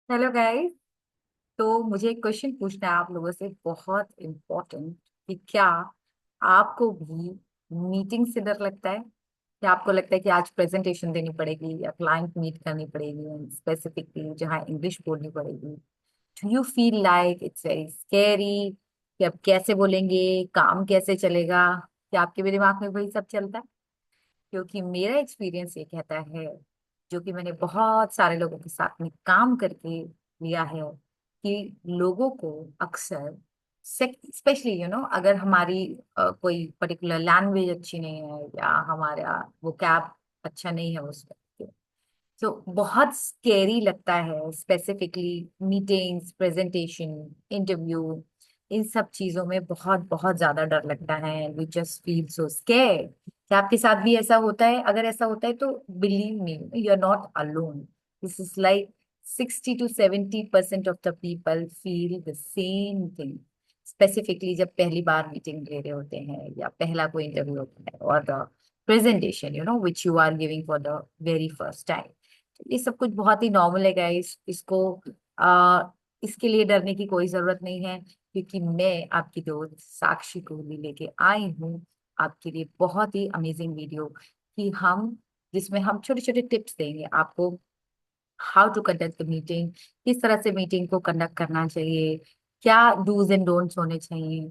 Hello guys. तो मुझे एक क्वेश्चन पूछना है आप लोगों से, बहुत इम्पोर्टेंट। कि क्या आपको भी मीटिंग से डर लगता है? क्या आपको लगता है कि आज प्रेजेंटेशन देनी पड़ेगी या क्लाइंट मीट करनी पड़ेगी, स्पेसिफिकली जहाँ इंग्लिश बोलनी पड़ेगी? Do you feel like it's very scary कि अब कैसे बोलेंगे, काम कैसे चलेगा? क्या आपके भी दिमाग में वही सब चलता है? क्योंकि मेरा एक्सपीरियंस ये कहता है, जो कि मैंने बहुत सारे लोगों के साथ में काम करके लिया है, कि लोगों को अक्सर, स्पेशली अगर हमारी कोई पर्टिकुलर लैंग्वेज अच्छी नहीं है या हमारा वो कैब अच्छा नहीं है उस वक्त, तो बहुत स्केरी लगता है। स्पेसिफिकली मीटिंग्स, प्रेजेंटेशन, इंटरव्यू, इन सब चीजों में बहुत बहुत ज्यादा डर लगता है। We just feel so scared. क्या आपके साथ भी ऐसा होता है? अगर ऐसा होता है तो believe me, you are not alone. This is like 60 to 70% of the people feel the same thing. Specifically जब पहली बार मीटिंग ले रहे होते हैं या पहला कोई इंटरव्यू होता है, और the presentation which you are giving for the very first time. ये सब कुछ बहुत ही नॉर्मल है गाइस। इसको आ, इसके लिए डरने की कोई जरूरत नहीं है, क्योंकि मैं आपकी दोस्त साक्षी कोहली लेके आई हूँ आपके लिए बहुत ही अमेजिंग वीडियो, कि हम जिसमें हम छोटे छोटे टिप्स देंगे आपको, how to conduct the meeting, किस तरह से मीटिंग को कंडक्ट करना चाहिए, क्या डूज एंड डोंट्स होने चाहिए।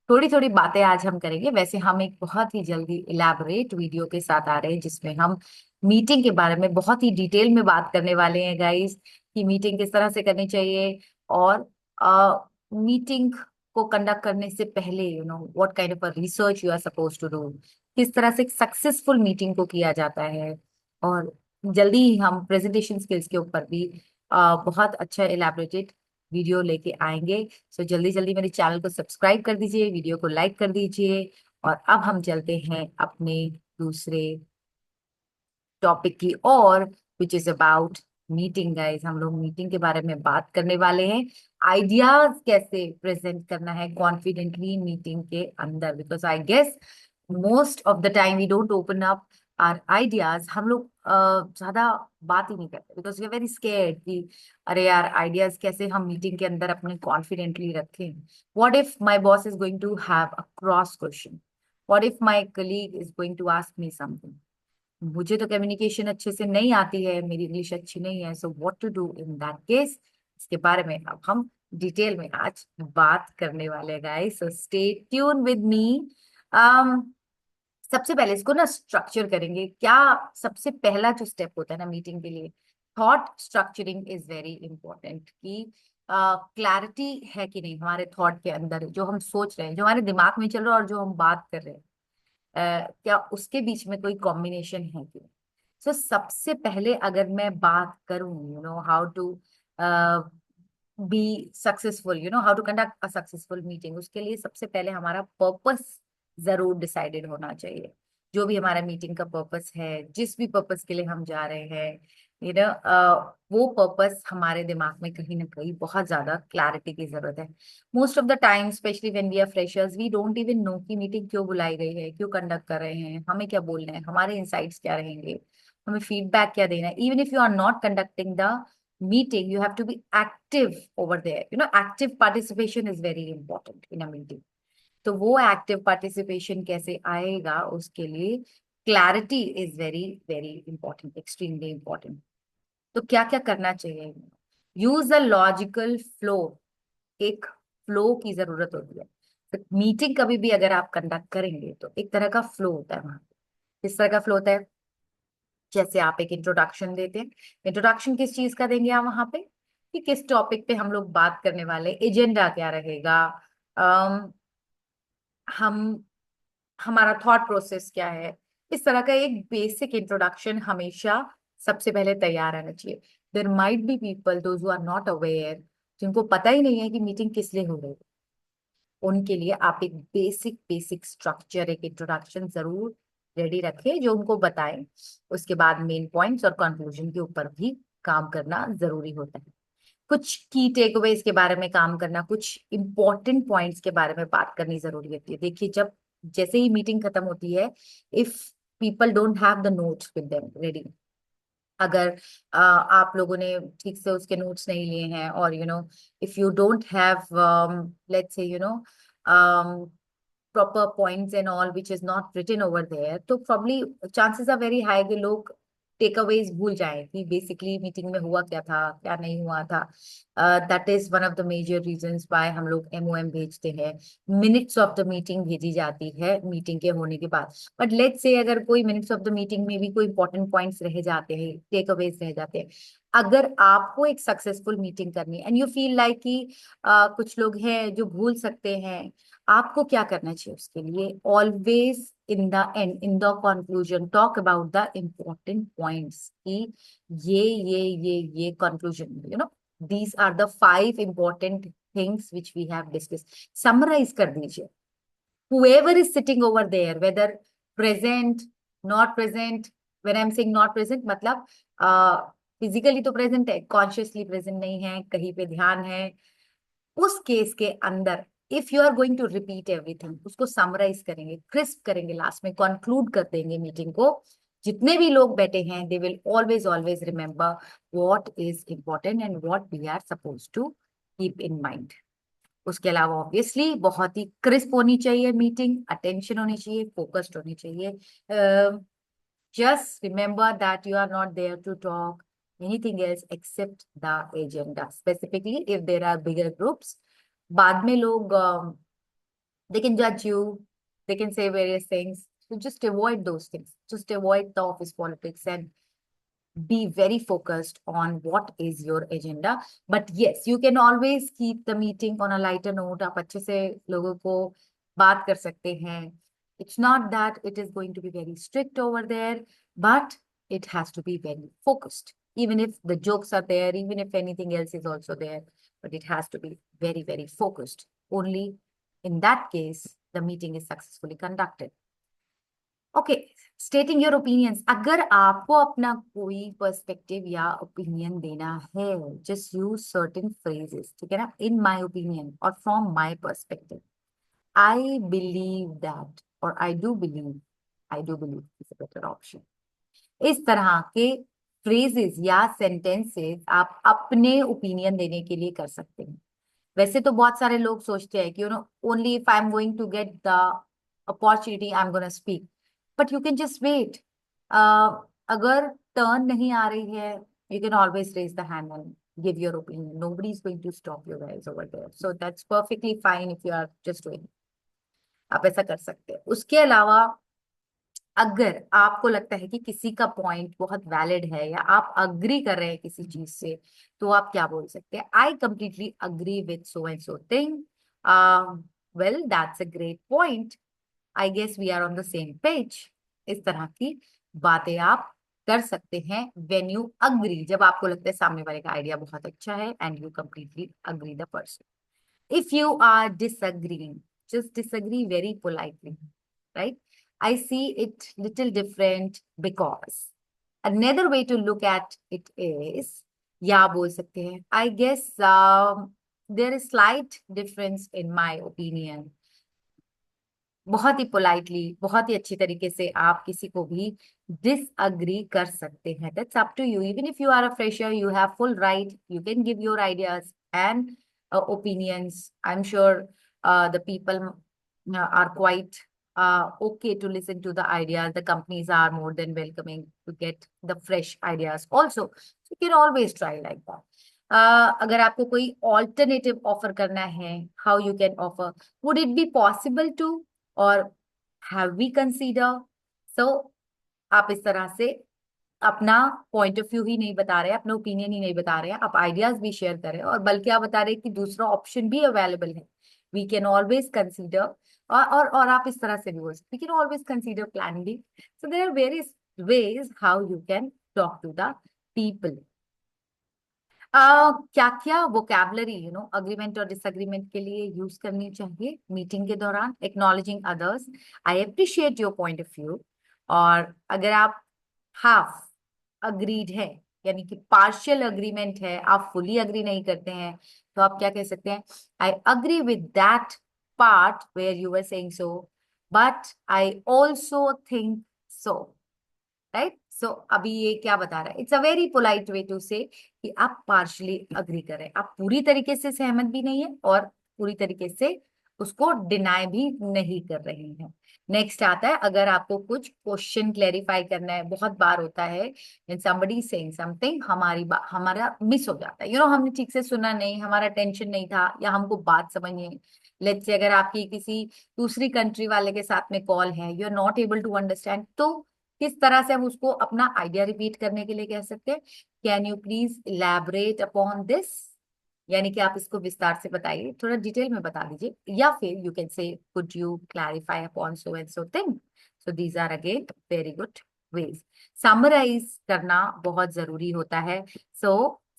थोड़ी थोड़ी बातें आज हम करेंगे। वैसे हम एक बहुत ही जल्दी इलेबोरेट वीडियो के साथ आ रहे हैं, जिसमें हम मीटिंग के बारे में बहुत ही डिटेल में बात करने वाले हैं गाइस, कि मीटिंग किस तरह से करनी चाहिए, और मीटिंग को कंडक्ट करने से पहले what kind of a research you are suppose to do, किस तरह से सक्सेसफुल मीटिंग को किया जाता है। और जल्दी ही हम प्रेजेंटेशन स्किल्स के ऊपर भी बहुत अच्छा इलेबोरेटेड वीडियो लेके आएंगे। सो जल्दी जल्दी मेरे चैनल को सब्सक्राइब कर दीजिए, वीडियो को लाइक कर दीजिए। और अब हम चलते हैं अपने दूसरे टॉपिक की ओर, which is about meeting guys. हम लोग मीटिंग के बारे में बात करने वाले हैं। आइडियाज कैसे प्रेजेंट करना है कॉन्फिडेंटली मीटिंग के अंदर, because I guess most of the time we don't open up our ideas. हम लोग ज्यादा बात ही नहीं करते, because we are very scared कि अरे यार, आइडियाज कैसे हम मीटिंग के अंदर अपने कॉन्फिडेंटली रखें। What if my boss is going to have a cross question? What if my colleague is going to ask me something? मुझे तो कम्युनिकेशन अच्छे से नहीं आती है, मेरी इंग्लिश अच्छी नहीं है, so what to do in that case? इसके बारे में अब हम डिटेल में आज बात करने वाले हैं guys, so stay tune with me. सबसे पहले इसको ना स्ट्रक्चर करेंगे। क्या सबसे पहला जो स्टेप होता है ना मीटिंग के लिए, thought structuring is very important. कि क्लैरिटी है कि नहीं हमारे थॉट के अंदर, जो हम सोच रहे हैं, जो हमारे दिमाग में चल रहा है और जो हम बात कर रहे हैं, क्या उसके बीच में कोई कॉम्बिनेशन है कि नहीं। सो सबसे पहले अगर मैं बात करूं, how to be successful, how to conduct a successful meeting, उसके लिए सबसे पहले हमारा पर्पस जरूर डिसाइडेड होना चाहिए। जो भी हमारा मीटिंग का पर्पस है, जिस भी पर्पस के लिए हम जा रहे हैं, वो पर्पस हमारे दिमाग में कहीं ना कहीं बहुत ज्यादा क्लैरिटी की जरूरत है। Most of the time, specially when we are freshers, we don't even know कि मीटिंग क्यों बुलाई गई है, क्यों कंडक्ट कर रहे हैं, हमें क्या बोलना है, हमारे इनसाइट्स क्या रहेंगे, हमें फीडबैक क्या देना है। Even if you are not conducting the meeting, you have to be active over there. Active participation is very important in a meeting. तो वो एक्टिव पार्टिसिपेशन कैसे आएगा, उसके लिए clarity is very very important, extremely important. तो क्या क्या करना चाहिए? Use a logical flow. एक फ्लो की जरूरत होती है। तो मीटिंग कभी भी अगर आप कंडक्ट करेंगे तो एक तरह का फ्लो होता है वहां। किस तरह का फ्लो होता है? जैसे आप एक इंट्रोडक्शन देते हैं। इंट्रोडक्शन किस चीज का देंगे आप वहां पे? कि किस टॉपिक पे हम लोग बात करने वाले, एजेंडा क्या रहेगा, अम, हम हमारा थॉट प्रोसेस क्या है। इस तरह का एक बेसिक इंट्रोडक्शन हमेशा सबसे पहले तैयार रहना चाहिए। There might be people those who are not aware, जिनको पता ही नहीं है कि मीटिंग किस लिए हो रही है। उनके लिए आप एक बेसिक बेसिक स्ट्रक्चर, एक इंट्रोडक्शन जरूर रेडी रखें, जो उनको बताएं। उसके बाद मेन पॉइंट्स और कंक्लूजन के ऊपर भी काम करना जरूरी होता है। कुछ की टेकअवेज के बारे में काम करना, कुछ इंपॉर्टेंट पॉइंट्स के बारे में बात करनी जरूरी होती है। देखिए, जब जैसे ही मीटिंग खत्म होती है, if people don't have the notes with them ready, अगर आप लोगों ने ठीक से उसके नोट्स नहीं लिए हैं, और if you don't have let's say proper points and all which is not written over there, तो probably chances are very high कि लोग टेक अवेज भूल जाए कि बेसिकली मीटिंग में हुआ क्या था, क्या नहीं हुआ था. That is one of the major reasons why हम लोग एमओएम भेजते हैं. मिनट्स ऑफ द मीटिंग भेजी जाती है मीटिंग के होने के बाद. बट लेट्स से अगर कोई मिनट्स ऑफ द मीटिंग में भी कोई इंपॉर्टेंट पॉइंट्स रह जाते हैं, टेक अवेज रह जाते हैं, अगर आपको एक सक्सेसफुल मीटिंग करनी है एंड यू फील लाइक कि कुछ लोग हैं जो भूल सकते हैं, आपको क्या करना चाहिए उसके लिए? Always in the end, in the conclusion, talk about the important points कि ये conclusion, these are the 5 important things which we have discuss. Summarise कर दीजिए. whoever is sitting over there, whether present, not present. when I'm saying not present, मतलब physically तो present है, consciously present नहीं है, कहीं पे ध्यान है, उस केस के अंदर if you are going to repeat everything, उसको समराइज करेंगे, क्रिस्प करेंगे, लास्ट में कंक्लूड कर देंगे मीटिंग को. जितने भी लोग बैठे हैं they will always always remember what is important and what we are suppose to keep in mind. उसके अलावा ऑब्वियसली बहुत ही क्रिस्प होनी चाहिए मीटिंग, अटेंशन होनी चाहिए, फोकस्ड होनी चाहिए. Just remember that you are not there to talk anything else except the agenda. Specifically if there are bigger groups, बाद में लोग they can judge you, they can say various things, so just avoid those things, just avoid the office politics and be very focused on what is your agenda. But yes, you can always keep the meeting on a lighter note. आप अच्छे से लोगों को बात कर सकते हैं. It's not that it is going to be very strict over there, but it has to be very focused. Even if the jokes are there, even if anything else is also there, but it has to be very, very focused. Only in that case, the meeting is successfully conducted. Okay, स्टेटिंग your opinions. अगर आपको अपना कोई perspective या opinion देना है, just use certain phrases, ठीक है ना? इन माय ओपिनियन और from my perspective, I believe that, और I do believe is a better option. इस तरह के फ्रेजेस या सेंटेंसेस आप अपने ओपिनियन देने के लिए कर सकते हैं. वैसे तो बहुत सारे लोग सोचते हैं कि only if I am going to get the opportunity I am gonna speak, but you can just wait. अगर टर्न नहीं आ रही है, you can always raise the hand and give your opinion. Nobody is going to stop you guys over there, so that's perfectly fine if you are just doing. आप ऐसा कर सकते हैं. उसके अलावा अगर आपको लगता है कि किसी का पॉइंट बहुत वैलिड है या आप अग्री कर रहे हैं किसी चीज से, तो आप क्या बोल सकते हैं? I completely agree with so and so thing. Well, that's a great point. I guess we are on the same page. इस तरह की बातें आप कर सकते हैं व्हेन यू अग्री, जब आपको लगता है सामने वाले का आइडिया बहुत अच्छा है and you completely agree the person. If you are disagreeing, just disagree very politely, right? I see it little different because another way to look at it is, या बोल सकते हैं, I guess there is slight difference in my opinion. बहुत ही politely, बहुत ही अच्छी तरीके से आप किसी को भी डिसअग्री कर सकते हैं. That's up to you. Even if you are a fresher, you have full right, you can give your ideas and opinions. I'm sure the people are quite okay to listen to the ideas. The companies are more than welcoming to get the fresh ideas also. So you can always try like that. अगर आपको कोई alternative offer करना है, how you can offer? Would it be possible to, or have we consider? So आप इस तरह से अपना पॉइंट ऑफ व्यू ही नहीं बता रहे, अपना ओपिनियन ही नहीं बता रहे हैं, आप आइडियाज भी शेयर कर रहे हैं, और बल्कि आप बता रहे हैं कि दूसरा ऑप्शन भी अवेलेबल है. We can always consider. और आप इस तरह से भी बोल सकते, we can always consider plan B. So there are various ways how you can talk to the people. क्या क्या वोकैबलरी अग्रीमेंट और डिसएग्रीमेंट के लिए यूज करनी चाहिए मीटिंग के दौरान? Acknowledging others, I appreciate your point of view. और अगर आप हाफ अग्रीड है, यानी कि पार्शियल अग्रीमेंट है, आप फुली अग्री नहीं करते हैं, तो आप क्या कह सकते हैं? I agree with that part where you were saying so, but I also think so. Right? अभी ये क्या बता रहा है, it's a very polite way to say कि आप पार्शली अग्री कर रहे हैं, आप पूरी तरीके से सहमत भी नहीं है और पूरी तरीके से उसको डिनाई भी नहीं कर रहे हैं। नेक्स्ट आता है, अगर आपको कुछ क्वेश्चन क्लेरिफाई करना है, बहुत बार होता है व्हेन समबडी सेइंग समथिंग, हमारा मिस हो जाता है, हमने ठीक से सुना नहीं, हमारा अटेंशन नहीं था, या हमको बात समझ नहीं। लेट्स से अगर आपकी किसी दूसरी कंट्री वाले के साथ में कॉल है, you are not able to understand, तो किस तरह से हम उसको अपना आइडिया रिपीट करने के लिए कह सकते हैं, can you please elaborate upon this, यानी कि आप इसको विस्तार से बताइए, थोड़ा डिटेल में बता दीजिए, या फिर you can say could you clarify upon so and so thing. So these are again very good ways. Summarise करना बहुत जरूरी होता है।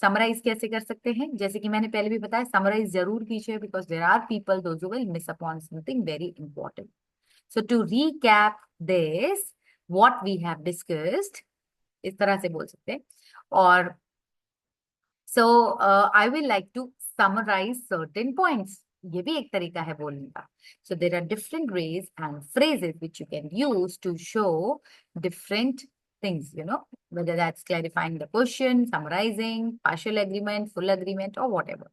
समराइज कैसे कर सकते हैं, जैसे कि मैंने पहले भी बताया, समराइज जरूर कीजिए, because there are people those who will miss upon something very important. So to recap this what we have discussed, इस तरह से बोल सकते हैं। और I will like to summarize certain points, ये भी एक तरीका है बोलने का। So there are different ways and phrases which you can use to show different things, whether that's clarifying the question, summarizing, partial agreement, full agreement, or whatever,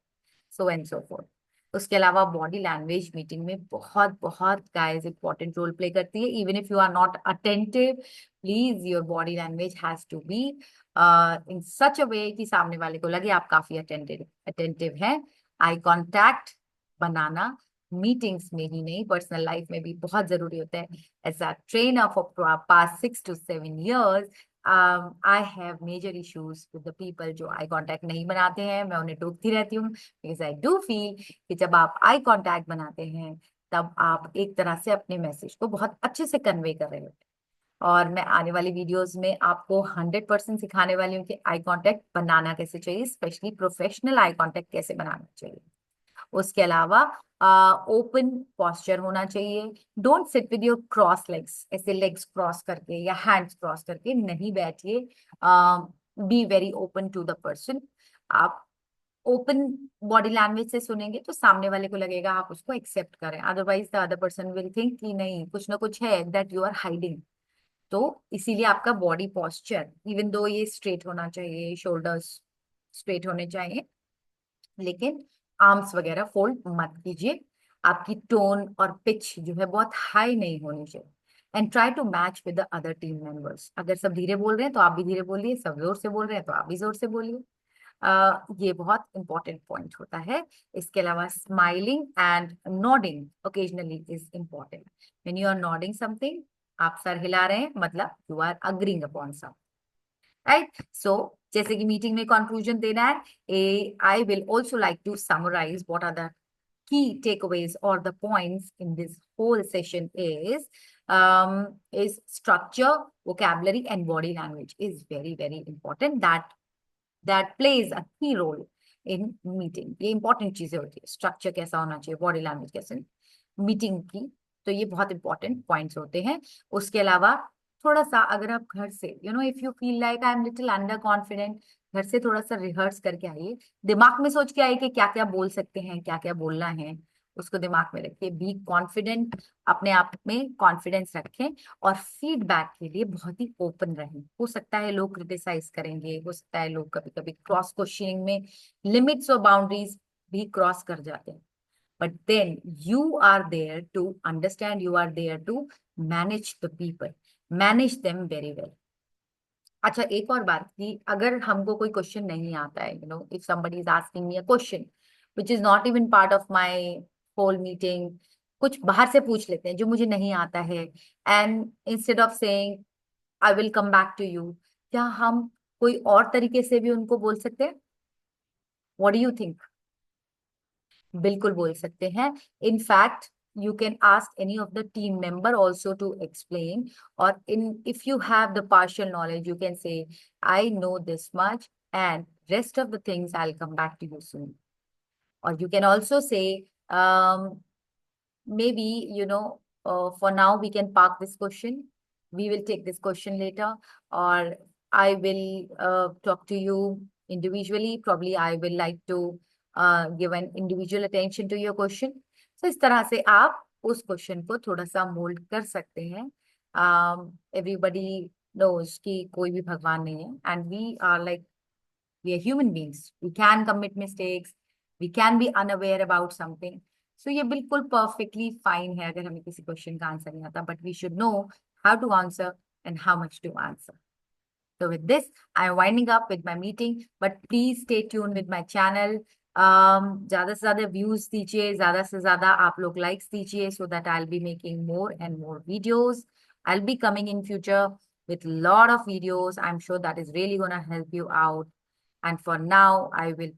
so and so forth. उसके अलावा body language meeting में बहुत बहुत guys important role play करती है। Even if you are not attentive, please your body language has to be in such a way कि सामने वाले को लगे आप काफी अटेंटिव अटेंटिव हैं। आई कांटेक्ट बनाना मीटिंग्स में ही नहीं, पर्सनल लाइफ में भी बहुत जरूरी होता है। As a trainer for past 6 to 7 years, I have major issues with the people जो आई कांटेक्ट नहीं बनाते हैं। मैं उन्हें टोकती रहती हूँ, बिकॉज आई डू फील कि जब आप आई कांटेक्ट बनाते हैं तब आप एक तरह से अपने मैसेज को बहुत अच्छे से कन्वे कर रहे होते हैं। और मैं आने वाली वीडियोस में आपको 100% सिखाने वाली हूँ कि आई कांटेक्ट बनाना कैसे चाहिए, स्पेशली प्रोफेशनल आई कांटेक्ट कैसे बनाना चाहिए। उसके अलावा ओपन पॉस्चर होना चाहिए। Don't sit with your cross legs, ऐसे लेग्स क्रॉस करके या हैंड्स क्रॉस करके नहीं बैठिए। Be very open to the person. आप ओपन बॉडी लैंग्वेज से सुनेंगे तो सामने वाले को लगेगा आप उसको एक्सेप्ट करें, otherwise the other person will think कि नहीं, कुछ ना कुछ है दैट यू आर हाइडिंग। तो इसीलिए आपका बॉडी पॉस्चर, इवन दो ये स्ट्रेट होना चाहिए, शोल्डर्स स्ट्रेट होने चाहिए, लेकिन आर्म्स वगैरह फोल्ड मत कीजिए। आपकी टोन और पिच जो है बहुत हाई नहीं होनी चाहिए। And try to match with the other team members. अगर सब धीरे बोल रहे हैं तो आप भी धीरे बोलिए, सब जोर से बोल रहे हैं तो आप भी जोर से बोलिए। ये बहुत इंपॉर्टेंट पॉइंट होता है। इसके अलावा smiling and nodding occasionally is important. When you are nodding something, आप सर हिला रहे हैं, मतलब you are agreeing upon some, right. So जैसे कि मीटिंग में कंक्लूजन देना है, I will also like to summarise what are the key takeaways or the points in this whole session is structure, vocabulary, and body language is very, very important. That plays a key role in meeting. ये important चीजें होती है, structure कैसा होना चाहिए, body language कैसे, meeting की। तो ये बहुत इंपॉर्टेंट पॉइंट्स होते हैं। उसके अलावा थोड़ा सा अगर आप घर से if you feel like I am little under confident, घर से थोड़ा सा रिहर्स करके आइए, दिमाग में सोच के आइए कि क्या क्या बोल सकते हैं, क्या क्या बोलना है, उसको दिमाग में रखिए। बी कॉन्फिडेंट, अपने आप में कॉन्फिडेंस रखें, और फीडबैक के लिए बहुत ही ओपन रहें। हो सकता है लोग क्रिटिसाइज करेंगे, हो सकता है लोग कभी कभी क्रॉस क्वेश्चनिंग में लिमिट्स और बाउंड्रीज भी क्रॉस कर जाते हैं, but then you are there to understand, you are there to manage the people, manage them very well. अच्छा, एक और बात कि अगर हमको कोई क्वेश्चन नहीं आता है, if somebody is asking me a question which is not even part of my whole meeting, कुछ बाहर से पूछ लेते हैं जो मुझे नहीं आता है, and instead of saying I will come back to you, क्या हम कोई और तरीके से भी उनको बोल सकते हैं? What do you think? बिल्कुल बोल सकते हैं। In fact you can ask any of the team member also to explain, or if you have the partial knowledge you can say I know this much and rest of the things I'll come back to you soon. Or you can also say, maybe for now we can park this question, we will take this question later, or I will talk to you individually, probably I will like to give an individual attention to your question. So इस तरह से आप उस question को थोड़ा सा mould कर सकते हैं। एवरीबडी knows कि कोई भी भगवान नहीं है, and we are human beings. We can commit mistakes. We can be unaware about something. So ये बिल्कुल perfectly fine है अगर हमें किसी क्वेश्चन का आंसर नहीं आता, but we should know how to answer and how much to answer. So with this, I'm winding up with my meeting, but please stay tuned with my channel. ज़्यादा से ज़्यादा views दीजिए, ज़्यादा से ज़्यादा आप लोग likes दीजिए, so that I'll be making more and more videos. I'll be coming in future with lot of videos. I'm sure that is really gonna help you out. And for now, I will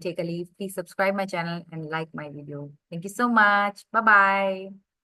take a leave. Please subscribe my channel and like my video. Thank you so much. Bye bye.